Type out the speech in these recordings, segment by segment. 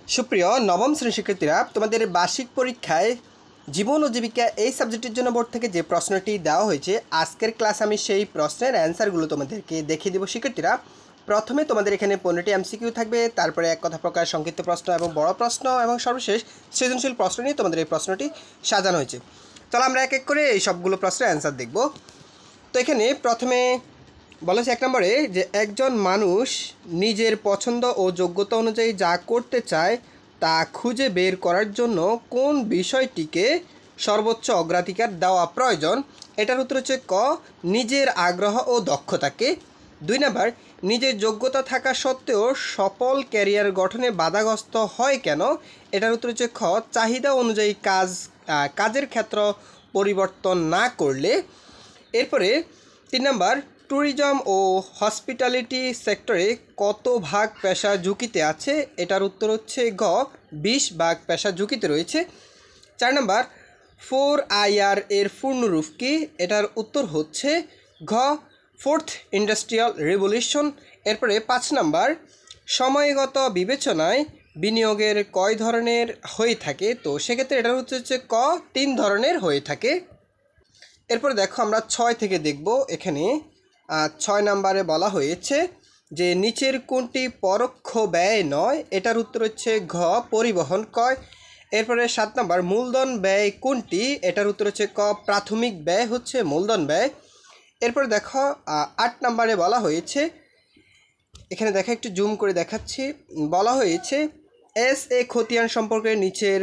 সুপ্রিয় নবম শ্রেণীর শিক্ষার্থীরা, তোমাদের বার্ষিক পরীক্ষায় জীবন ও জীবিকা এই সাবজেক্টের জন্য বোর্ড থেকে যে প্রশ্নটি দেওয়া হয়েছে, আজকের ক্লাস আমি সেই প্রশ্নের অ্যান্সারগুলো তোমাদেরকে দেখিয়ে দেবো। শিক্ষার্থীরা, প্রথমে তোমাদের এখানে 15টি এমসিকিউ থাকবে, তারপরে এক কথা প্রকার সংক্ষিপ্ত প্রশ্ন এবং বড় প্রশ্ন, এবং সর্বশেষ সৃজনশীল প্রশ্ন নিয়ে তোমাদের এই প্রশ্নটি সাজানো হয়েছে। তাহলে আমরা এক এক করে এই সবগুলো প্রশ্নের অ্যান্সার দেখব। তো এখানে প্রথমে বলেছে 1 নম্বরে যে একজন মানুষ নিজের পছন্দ ও যোগ্যতা অনুযায়ী যা করতে চায় তা খুঁজে বের করার জন্য কোন বিষয়টিকে সর্বোচ্চ অগ্রাধিকার দেওয়া প্রয়োজন? এটার উত্তর হচ্ছে ক, নিজের আগ্রহ ও দক্ষতাকে। 2 নম্বর, নিজের যোগ্যতা থাকা সত্ত্বেও সফল ক্যারিয়ার গঠনে বাধাগ্রস্ত হয় কেন? এটার উত্তর হচ্ছে খ, চাহিদা অনুযায়ী কাজের ক্ষেত্র পরিবর্তন না করলে। এরপরে 3 নম্বর, ট্যুরিজম ও হসপিটালিটি সেক্টরে কত ভাগ পেশা ঝুঁকিতে আছে? এটার উত্তর হচ্ছে গ, 20 ভাগ পেশা ঝুঁকিতে রয়েছে। 4 নম্বর, 4IR এর পূর্ণরূপ কি? এটার উত্তর হচ্ছে ঘ, ফোর্থ ইন্ডাস্ট্রিয়াল রেভলিউশন। এরপরে 5 নম্বর, সময়গত বিবেচনায় বিনিয়োগের কয় ধরনের হয়ে থাকে? তো সেক্ষেত্রে এটার হচ্ছে ক, 3 ধরনের হয়ে থাকে। এরপরে দেখো আমরা 6 থেকে দেখব। এখানে 6 নম্বরে বলা হয়েছে যে নিচের কোনটি পরোক্ষ ব্যয় নয়? এটার উত্তর হচ্ছে ঘ, পরিবহন ক্রয়। এরপরে 7 নম্বর, মূলধন ব্যয় কোনটি? এটার উত্তর হচ্ছে ক, প্রাথমিক ব্যয় হচ্ছে মূলধন ব্যয়। এরপরে দেখো 8 নম্বরে বলা হয়েছে, এখানে দেখা একটু জুম করে দেখাচ্ছি, বলা হয়েছে এস.এ. খতিয়ান সম্পর্কে নিচের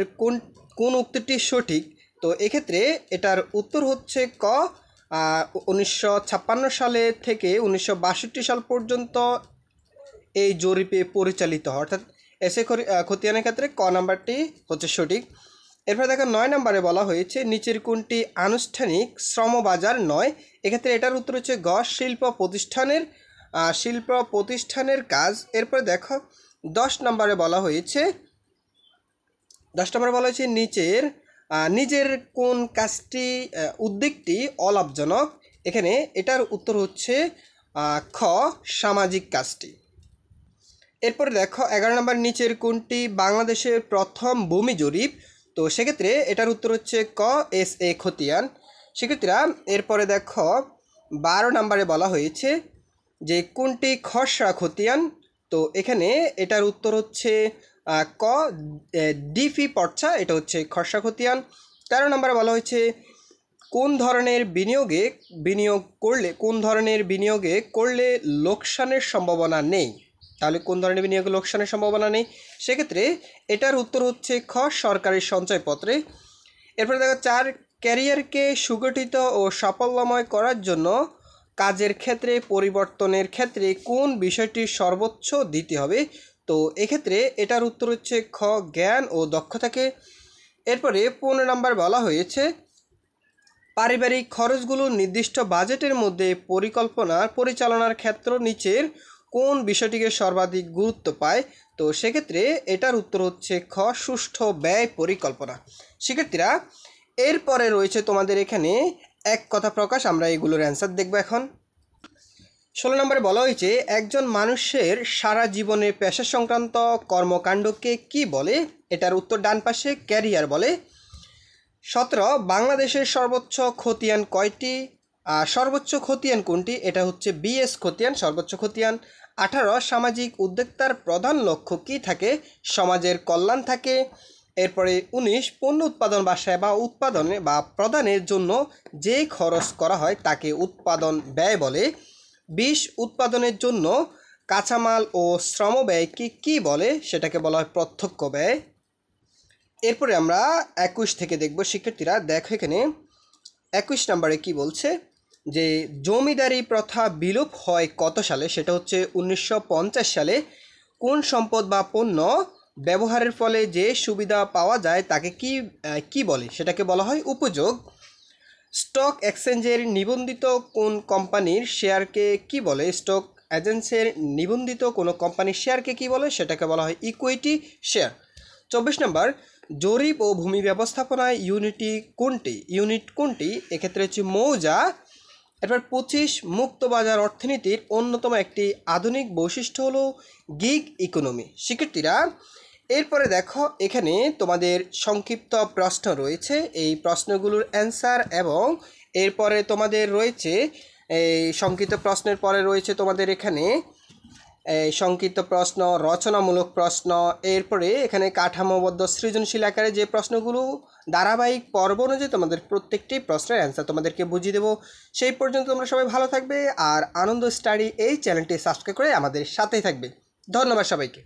কোন উক্তিটি সঠিক? তো এক্ষেত্রে এটার উত্তর হচ্ছে ক, 1956 সালে থেকে 1962 সাল পর্যন্ত এই জরিপে পরিচালিত হয়, অর্থাৎ এস.এ. খতিয়ানের ক্ষেত্রে ক নাম্বারটি হচ্ছে সঠিক। এরপরে দেখো 9 নম্বরে বলা হয়েছে নিচের কোনটি আনুষ্ঠানিক শ্রমবাজার নয়? এক্ষেত্রে এটার উত্তর হচ্ছে গ, শিল্প প্রতিষ্ঠানের কাজ। এরপরে দেখো 10 নম্বরে বলা হয়েছে নিজের কোন কাজটি উদ্যোগটি অলাভজনক? এখানে এটার উত্তর হচ্ছে খ, সামাজিক কাজটি। এরপরে দেখো 11 নম্বর, নিচের কোনটি বাংলাদেশের প্রথম ভূমি জরিপ? তো সেক্ষেত্রে এটার উত্তর হচ্ছে ক, এস.এ. খতিয়ান। শিক্ষার্থীরা, এরপরে দেখো 12 নম্বরে বলা হয়েছে যে কোনটি খসড়া খতিয়ান? তো এখানে এটার উত্তর হচ্ছে ক, ডিফি পর্চা, এটা হচ্ছে খসড়া খতিয়ান। 13 নম্বরে বলা হয়েছে কোন ধরনের বিনিয়োগে করলে লোকসানের সম্ভাবনা নেই? তাহলে কোন ধরনের বিনিয়োগে লোকসানের সম্ভাবনা নেই? সেক্ষেত্রে এটার উত্তর হচ্ছে খ, সরকারি সঞ্চয়পত্রে। এরপরে দেখো 4, ক্যারিয়ারকে সুগঠিত ও সাফল্যময় করার জন্য কাজের ক্ষেত্রে পরিবর্তনের ক্ষেত্রে কোন বিষয়টি সর্বোচ্চ দিতে হবে? তো এক্ষেত্রে এটার উত্তর হচ্ছে খ, জ্ঞান ও দক্ষতাকে। এরপরে 15 নম্বর বলা হয়েছে পারিবারিক খরচগুলো নির্দিষ্ট বাজেটের মধ্যে পরিচালনার ক্ষেত্র নিচের কোন বিষয়টিকে সর্বাধিক গুরুত্ব পায়? তো সেক্ষেত্রে এটার উত্তর হচ্ছে খ, সুষ্ঠু ব্যয় পরিকল্পনা। শিক্ষার্থীরা, এরপরে রয়েছে তোমাদের এখানে এক কথা প্রকাশ, আমরা এগুলোর অ্যান্সার দেখব এখন। 16 নম্বরে বলা হয়েছে একজন মানুষের সারা জীবনে পেশা সংক্রান্ত কর্মকাণ্ডকে কি বলে? এটার উত্তর ডান পাশে, ক্যারিয়ার বলে। 17, বাংলাদেশের সর্বোচ্চ খতিয়ান কয়টি? সর্বোচ্চ খতিয়ান কোনটি? এটা হচ্ছে বিএস খতিয়ান, সর্বোচ্চ খতিয়ান। 18, সামাজিক উদ্যোক্তার প্রধান লক্ষ্য কি থাকে? সমাজের কল্যাণ থাকে। এরপরে 19, পণ্য উৎপাদন বা সেবা উৎপাদনে বা প্রদানের জন্য যে খরচ করা হয় তাকে উৎপাদন ব্যয় বলে। 20, উৎপাদনের জন্য কাঁচামাল ও শ্রম ব্যয়কে কি বলে? সেটাকে বলা হয় প্রত্যক্ষ ব্যয়। এরপরে আমরা 21 থেকে দেখব। শিক্ষার্থীরা দেখো এখানে 21 নম্বরে কি বলছে যে জমিদারি প্রথা বিলোপ হয় কত সালে? সেটা হচ্ছে 1950 সালে। কোন সম্পদ বা পণ্য ব্যবহারের ফলে যে সুবিধা পাওয়া যায় তাকে কি বলে? সেটাকে বলা হয় উপযোগ। স্টক এক্সচেঞ্জের নিবন্ধিত কোন কোম্পানির শেয়ারকে কি বলে? স্টক এজেন্সির নিবন্ধিত কোনো কোম্পানির শেয়ারকে কি বলে? সেটাকে বলা হয় ইকুইটি শেয়ার। 24 নম্বর, জরিপ ও ভূমি ব্যবস্থাপনায় ইউনিট কোনটি? এক্ষেত্রে হচ্ছে মৌজা। এরপর 25, মুক্তবাজার অর্থনীতির অন্যতম একটি আধুনিক বৈশিষ্ট্য হলো গিগ ইকোনমি। শিক্ষার্থীরা, এরপরে দেখো এখানে তোমাদের সংক্ষিপ্ত প্রশ্ন রয়েছে, এই প্রশ্নগুলোর অ্যান্সার এবং এরপরে তোমাদের রয়েছে এই সংক্ষিপ্ত প্রশ্নের পরে রয়েছে তোমাদের এখানে সংক্ষিপ্ত প্রশ্ন, রচনামূলক প্রশ্ন, এরপরে এখানে কাঠামোবদ্ধ সৃজনশীল আকারে যে প্রশ্নগুলো ধারাবাহিক পর্ব অনুযায়ী তোমাদের প্রত্যেকটি প্রশ্নের অ্যান্সার তোমাদেরকে বুঝিয়ে দেবো। সেই পর্যন্ত তোমরা সবাই ভালো থাকবে আর আনন্দ স্টাডি এই চ্যানেলটি সাবস্ক্রাইব করে আমাদের সাথেই থাকবে। ধন্যবাদ সবাইকে।